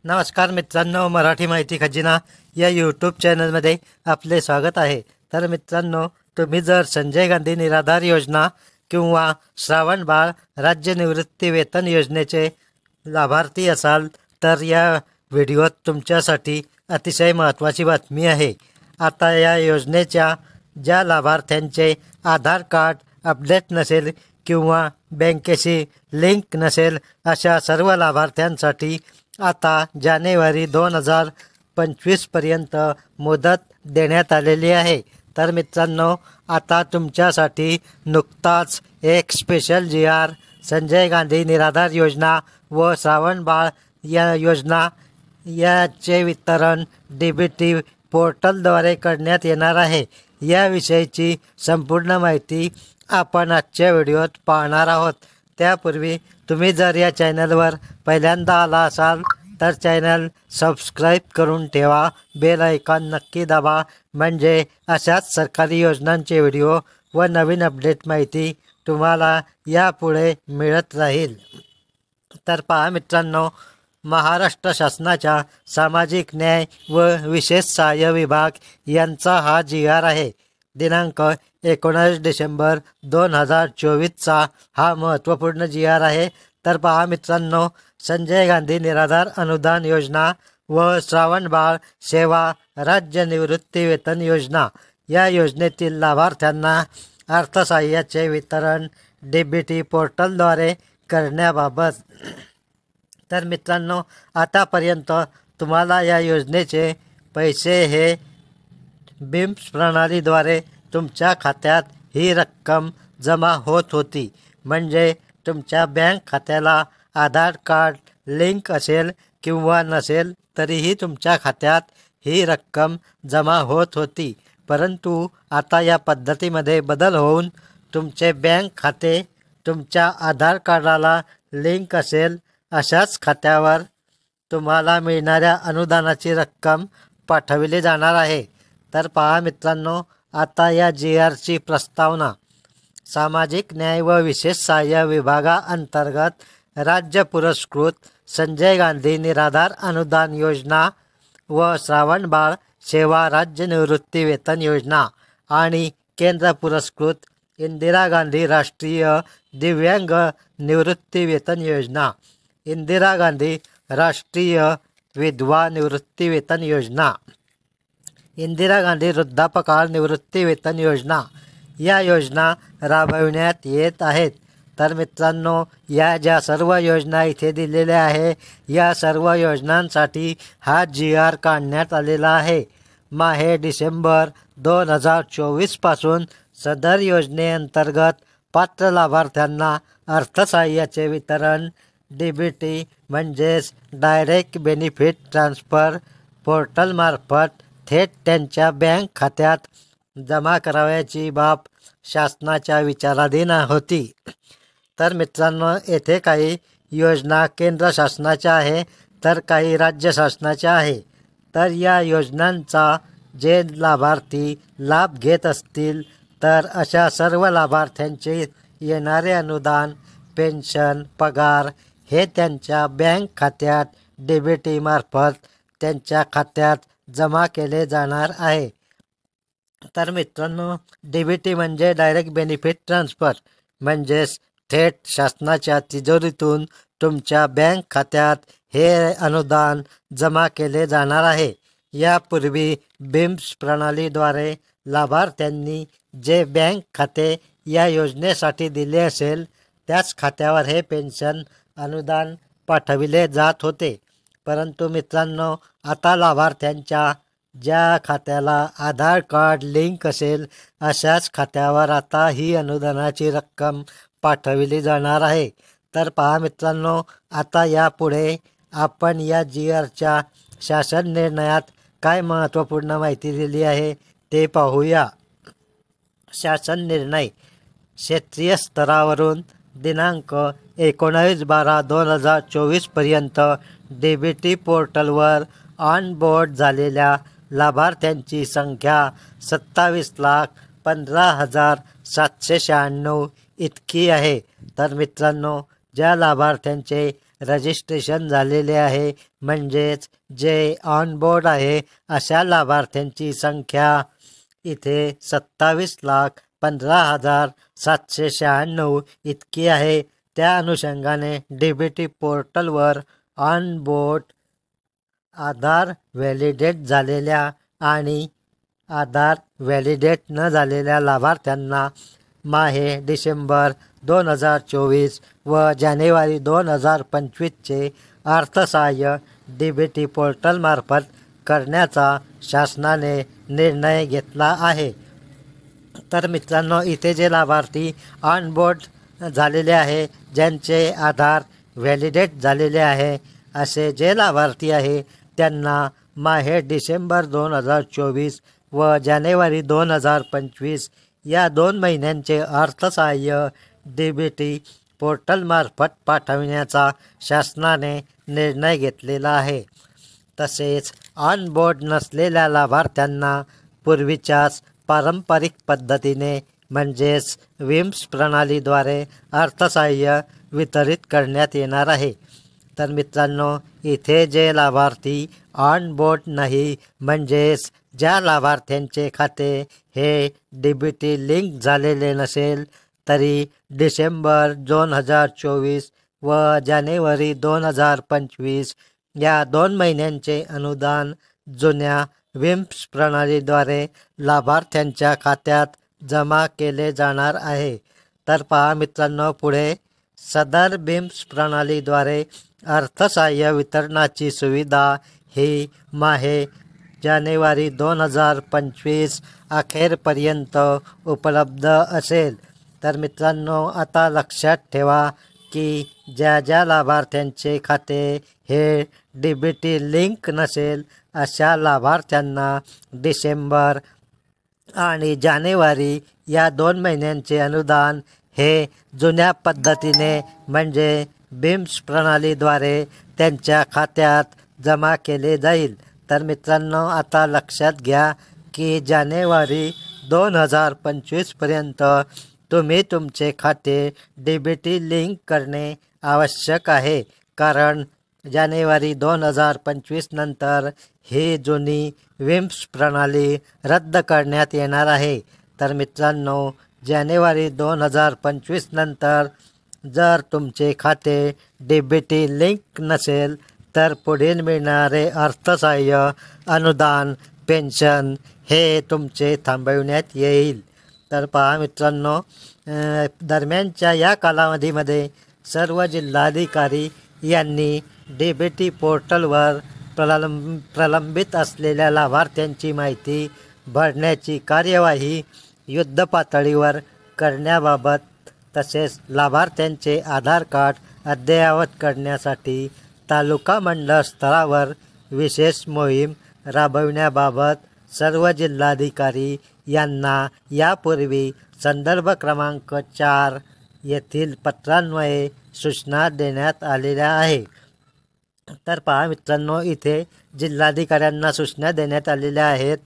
नमस्कार मित्रांनो, मराठी माहिती खजिना या यूट्यूब चॅनलमध्ये आपले स्वागत आहे। तर मित्रांनो, तुम्ही जर संजय गांधी निराधार योजना किंवा श्रावण बाळ राज्य निवृत्ती वेतन योजनेचे लाभार्थी असाल तर या व्हिडिओत तुमच्यासाठी अतिशय महत्त्वाची बातमी आहे। आता या योजनेच्या ज्या लाभार्थ्यांचे आधार कार्ड अपडेट नसेल किंवा बँकेशी लिंक नसेल अशा सर्व लाभार्थ्यांसाठी आता जानेवारी 2025 पर्यंत मुदत देण्यात आलेली आहे। तर मित्रांनो, आता तुमच्यासाठी नुकताच एक स्पेशल GR संजय गांधी निराधार योजना व श्रावण बाळ या योजना याचे वितरण DBT पोर्टलद्वारे करण्यात येणार आहे। याविषयीची संपूर्ण माहिती आपण आजच्या व्हिडिओत पाहणार आहोत। त्यापूर्वी तुम्ही जर या चॅनलवर पहिल्यांदा आला असाल तर चॅनल सबस्क्राईब करून ठेवा, बेल आयकॉन नक्की दाबा, म्हणजे अशाच सरकारी योजनांचे व्हिडिओ व नवीन अपडेट माहिती तुम्हाला यापुढे मिळत राहील। तर पहा मित्रांनो, महाराष्ट्र शासनाच्या सामाजिक न्याय व विशेष सहाय्य विभाग यांचा हा GR आहे। दिनांक 19 डिसेंबर 2024चा हा महत्त्वपूर्ण GR आहे। तर पहा मित्रांनो, संजय गांधी निराधार अनुदान योजना व श्रावण बाळ सेवा राज्य निवृत्ती वेतन योजना या योजनेतील लाभार्थ्यांना अर्थसहाय्याचे वितरण DBT पोर्टलद्वारे करण्याबाबत। तर मित्रांनो, आतापर्यंत तुम्हाला या योजनेचे पैसे हे BHIMS प्रणालीद्वारे तुमच्या खात्यात ही रक्कम जमा होत होती। म्हणजे तुमच्या बँक खात्याला आधार कार्ड लिंक असेल किंवा नसेल तरीही तुमच्या खात्यात ही रक्कम जमा होत होती। परंतु आता या पद्धतीमध्ये बदल होऊन तुमचे बँक खाते तुमच्या आधार कार्डाला लिंक असेल अशाच खात्यावर तुम्हाला मिळणाऱ्या अनुदानाची रक्कम पाठविली जाणार आहे। तर पहा मित्रांनो, आता या GRची प्रस्तावना सामाजिक न्याय व विशेष सहाय्य विभागाअंतर्गत राज्य पुरस्कृत संजय गांधी निराधार अनुदान योजना व श्रावण बाळ सेवा राज्य निवृत्ती वेतन योजना आणि केंद्र पुरस्कृत इंदिरा गांधी राष्ट्रीय दिव्यांग निवृत्ती वेतन योजना, इंदिरा गांधी राष्ट्रीय विधवा निवृत्ती वेतन योजना, इंदिरा गांधी वृद्धापकाळ निवृत्ती वेतन योजना या योजना राबविण्यात येत आहेत। तर मित्रांनो, या ज्या सर्व योजना इथे दिलेल्या आहे या सर्व योजनांसाठी हा GR काढण्यात आलेला आहे। माहे डिसेंबर 2024 पासून सदर योजनेअंतर्गत पात्र लाभार्थ्यांना अर्थसहाय्याचे वितरण DBT म्हणजेच डायरेक्ट बेनिफिट ट्रान्सफर पोर्टलमार्फत थेट त्यांच्या बँक खात्यात जमा करावयाची बाब शासनाच्या विचाराधीन होती। तर मित्रांनो, येथे काही योजना केंद्र शासनाच्या आहे तर काही राज्य शासनाच्या आहे। तर या योजनांचा जे लाभार्थी लाभ घेत असतील तर अशा सर्व लाभार्थ्यांचे येणारे अनुदान, पेन्शन, पगार हे त्यांच्या बँक खात्यात DBT मार्फत त्यांच्या खात्यात जमा केले जाणार आहे। तर मित्रांनो, DBT म्हणजे डायरेक्ट बेनिफिट ट्रान्सफर, म्हणजेच थेट शासनाच्या तिजोरीतून तुमच्या बँक खात्यात हे अनुदान जमा केले जाणार आहे। यापूर्वी BHIMS प्रणालीद्वारे लाभार्थ्यांनी जे बँक खाते या योजनेसाठी दिले असेल त्याच खात्यावर हे पेन्शन अनुदान पाठविले जात होते। परंतु मित्रांनो, आता लाभार्थ्यांच्या ज्या खात्याला आधार कार्ड लिंक असेल अशाच खात्यावर आता ही अनुदानाची रक्कम पाठविली जाणार आहे। तर पहा मित्रांनो, आता यापुढे आपण या GRच्या शासन निर्णयात काय महत्त्वपूर्ण माहिती दिली आहे ते पाहूया। शासन निर्णय क्षेत्रीय स्तरावरून दिनांक 19/12/2024 पर्यंत DBT पोर्टलवर ऑन बोर्ड झालेल्या लाभार्थ्यांची संख्या 27,15,796 इतकी आहे। तर मित्रांनो, ज्या लाभार्थ्यांचे रजिस्ट्रेशन झालेले आहे, म्हणजेच जे ऑन बोर्ड आहे अशा लाभार्थ्यांची संख्या इथे 27,15,796 इतकी आहे. त्या अनुषंगाने DBT पोर्टलवर ऑन बोर्ड आधार व्हॅलिडेट झालेल्या आणि आधार व्हॅलिडेट न झालेल्या लाभार्थ्यांना माहे डिसेंबर 2024 व जानेवारी 2025चे अर्थसहाय्य DBT पोर्टलमार्फत करण्याचा शासनाने निर्णय घेतला आहे. तर मित्रांनो, इथे जे लाभार्थी ऑन बोर्ड झालेले आहे, ज्यांचे आधार व्हॅलिडेट झालेले आहे, असे जे लाभार्थी आहे त्यांना माहे डिसेंबर 2024 व जानेवारी 2025 या 2 महिन्यांचे अर्थसहाय्य DBT पोर्टलमार्फत पाठविण्याचा शासनाने निर्णय घेतलेला आहे. तसेच ऑन बोर्ड नसलेल्या लाभार्थ्यांना पूर्वीच्याच पारंपरिक पद्धतीने म्हणजेच विम्स प्रणालीद्वारे अर्थसहाय्य वितरित करण्यात येणार आहे. तर मित्रांनो, इथे जे लाभार्थी ऑन बोर्ड नाही, म्हणजेच ज्या लाभार्थ्यांचे खाते हे DBT लिंक झालेले नसेल, तरी डिसेंबर 2024 व जानेवारी 2025 या 2 महिन्यांचे अनुदान जुन्या विम्स प्रणालीद्वारे लाभार्थ्यांच्या खात्यात जमा केले जाणार आहे. तर पहा मित्रांनो, पुढे सदर विम्स प्रणालीद्वारे अर्थसहाय्य वितरणाची सुविधा ही माहे जानेवारी 2025 अखेरपर्यंत उपलब्ध असेल. तर मित्रांनो, आता लक्षात ठेवा की ज्या लाभार्थ्यांचे खाते हे DBT लिंक नसेल अशा लाभार्थ्यांना डिसेंबर आणि जानेवारी या 2 महिन्यांचे अनुदान हे जुन्या पद्धतीने म्हणजे बिम्स प्रणालीद्वारे त्यांच्या खात्यात जमा केले जाईल. तर मित्रांनो, आता लक्षात घ्या की जानेवारी 2025पर्यंत तुम्ही तुमचे खाते DBT लिंक करणे आवश्यक आहे, कारण जानेवारी 2025 नंतर ही जुनी विम्स प्रणाली रद्द करण्यात येणार आहे. तर मित्रांनो, जानेवारी 2025 नंतर जर तुमचे खाते DBT लिंक नसेल तर पुढील मिळणारे अर्थसहाय्य, अनुदान, पेन्शन हे तुमचे थांबविण्यात येईल. तर पहा मित्रांनो, दरम्यानच्या या कालावधीमध्ये सर्व जिल्हाधिकारी यांनी DBT पोर्टलवर प्रलंबित असलेल्या लाभार्थ्यांची माहिती भरण्याची कार्यवाही युद्धपातळीवर करण्याबाबत तसेच लाभार्थ्यांचे आधार कार्ड अद्ययावत करण्यासाठी तालुका मंडळ स्तरावर विशेष मोहीम राबविण्याबाबत सर्व जिल्हाधिकारी यांना यापूर्वी संदर्भ क्रमांक 4 येथील पत्रान्वये सूचना देण्यात आलेल्या आहे. तर पहा मित्रांनो, इथे जिल्हाधिकाऱ्यांना सूचना देण्यात आलेल्या आहेत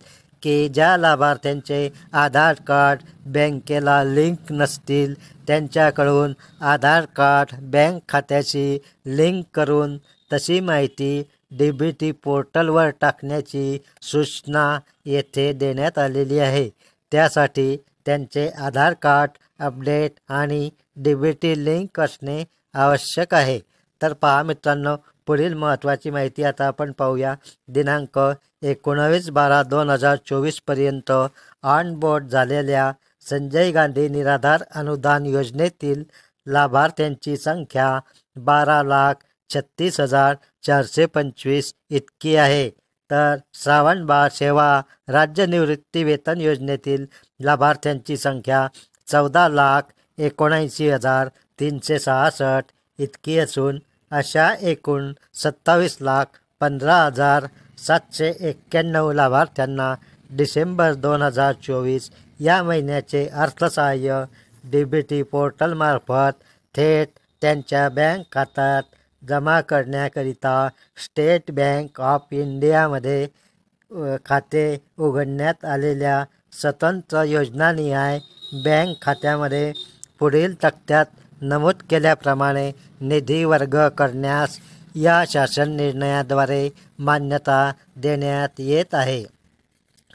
की ज्या लाभार्थ्यांचे आधार कार्ड बँकेला लिंक नसतील त्यांच्याकडून आधार कार्ड बँक खात्याशी लिंक करून तशी माहिती DBT पोर्टलवर टाकण्याची सूचना येथे देण्यात आलेली आहे. त्यासाठी त्यांचे आधार कार्ड अपडेट आणि DBT लिंक असणे आवश्यक आहे. तर पहा मित्रांनो, पुढील महत्त्वाची माहिती आता आपण पाहूया. दिनांक 19/12/2024 पर्यंत ऑन बोर्ड झालेल्या संजय गांधी निराधार अनुदान योजनेतील लाभार्थ्यांची संख्या 12,36,425 इतकी आहे. तर श्रावणबाळ सेवा राज्य निवृत्ती वेतन योजनेतील लाभार्थ्यांची संख्या 14,79,366 इतकी असून अशा एकूण 27,15,791 लाभार्थ्यांना डिसेंबर 2024 या महिन्याचे अर्थसहाय्य DBT पोर्टलमार्फत थेट त्यांच्या बँक खात्यात जमा करण्याकरिता स्टेट बँक ऑफ इंडियामध्ये खाते उघडण्यात आलेल्या स्वतंत्र योजनानिहाय बँक खात्यामध्ये पुढील तक्त्यात नमूद केल्याप्रमाणे निधी वर्ग करण्यास या शासन निर्णयाद्वारे मान्यता देण्यात येत आहे।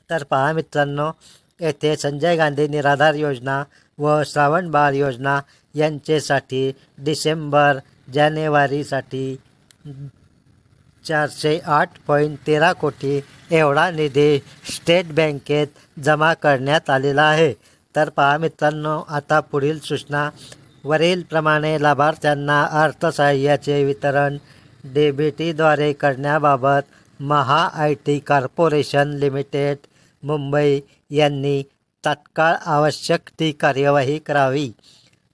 तर पहा मित्रांनो, येथे संजय गांधी निराधार योजना व श्रावण बाळ योजना यांचेसाठी डिसेंबर जानेवारीसाठी 408.13 कोटी एवढा निधी स्टेट बँकेत जमा करण्यात आलेला आहे। तर पहा मित्रांनो, आता पुढील सूचना वरील प्रमाणे लाभार्थ्यांना अर्थसहाय्याचे वितरण DBTद्वारे करण्याबाबत महा-IT कॉर्पोरेशन लिमिटेड मुंबई यांनी तात्काळ आवश्यक ती कार्यवाही करावी।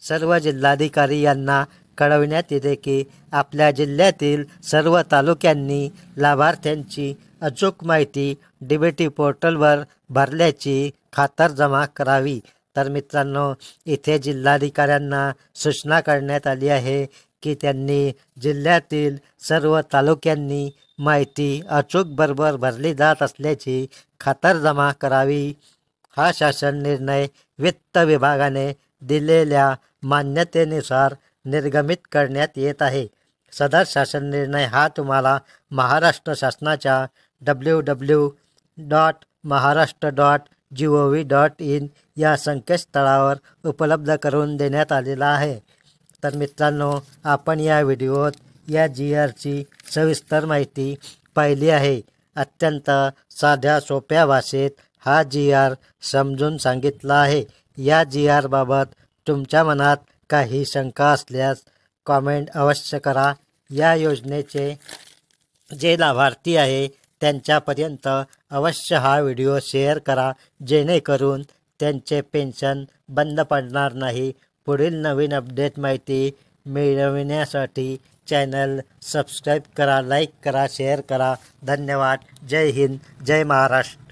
सर्व जिल्हाधिकारी यांना कळविण्यात येते की आपल्या जिल्ह्यातील सर्व तालुक्यांनी लाभार्थ्यांची अचूक माहिती DBT पोर्टलवर भरल्याची खातरजमा करावी। तर मित्रांनो, इथे जिल्हाधिकाऱ्यांना सूचना करण्यात आली आहे की त्यांनी जिल्ह्यातील सर्व तालुक्यांनी माहिती अचूक बरोबर भरली जात असल्याची खातरजमा करावी। हा शासन निर्णय वित्त विभागाने दिलेल्या मान्यतेनुसार निर्गमित करण्यात येत आहे। सदर शासन निर्णय हा तुम्हाला महाराष्ट्र शासनाच्या www.maharashtra.gov.in या संकेतस्थळावर उपलब्ध करून देण्यात आलेला आहे। तर मित्रांनो, आपण या व्हिडिओत या GRची सविस्तर माहिती पाहिली आहे। अत्यंत साध्या सोप्या भाषेत हा GR समजून सांगितला आहे। या GR बाबत तुमच्या मनात काही शंका असल्यास कॉमेंट अवश्य करा। या योजनेचे जे लाभार्थी आहे त्यांच्यापर्यंत अवश्य हा व्हिडिओ शेअर करा, जेणेकरून त्यांचे पेन्शन बंद पडणार नाही। पुढील नवीन अपडेट माहिती मिळविण्यासाठी चॅनल सबस्क्राईब करा, लाईक करा, शेअर करा। धन्यवाद। जय हिंद, जय महाराष्ट्र।